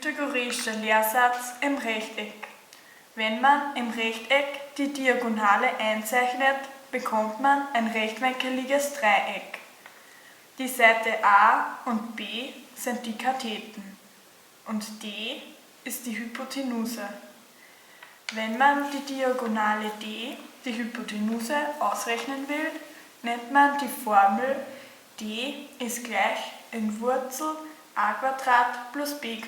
Pythagoreischer Lehrsatz im Rechteck. Wenn man im Rechteck die Diagonale einzeichnet, bekommt man ein rechtwinkliges Dreieck. Die Seite A und B sind die Katheten und D ist die Hypotenuse. Wenn man die Diagonale D, die Hypotenuse, ausrechnen will, nennt man die Formel D ist gleich in Wurzel a² plus b².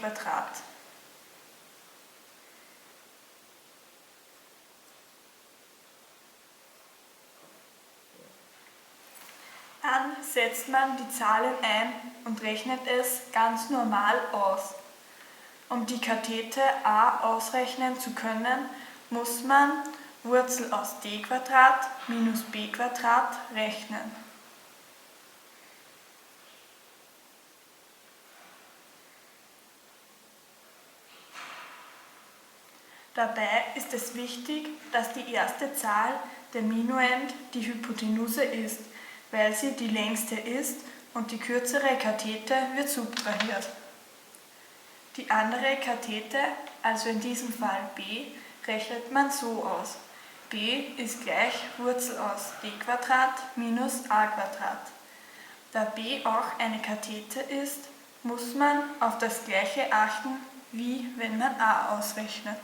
Dann setzt man die Zahlen ein und rechnet es ganz normal aus. Um die Kathete a ausrechnen zu können, muss man Wurzel aus d² minus b² rechnen. Dabei ist es wichtig, dass die erste Zahl der Minuend die Hypotenuse ist, weil sie die längste ist und die kürzere Kathete wird subtrahiert. Die andere Kathete, also in diesem Fall b, rechnet man so aus. b ist gleich Wurzel aus d² minus a². Da b auch eine Kathete ist, muss man auf das Gleiche achten, wie wenn man a ausrechnet.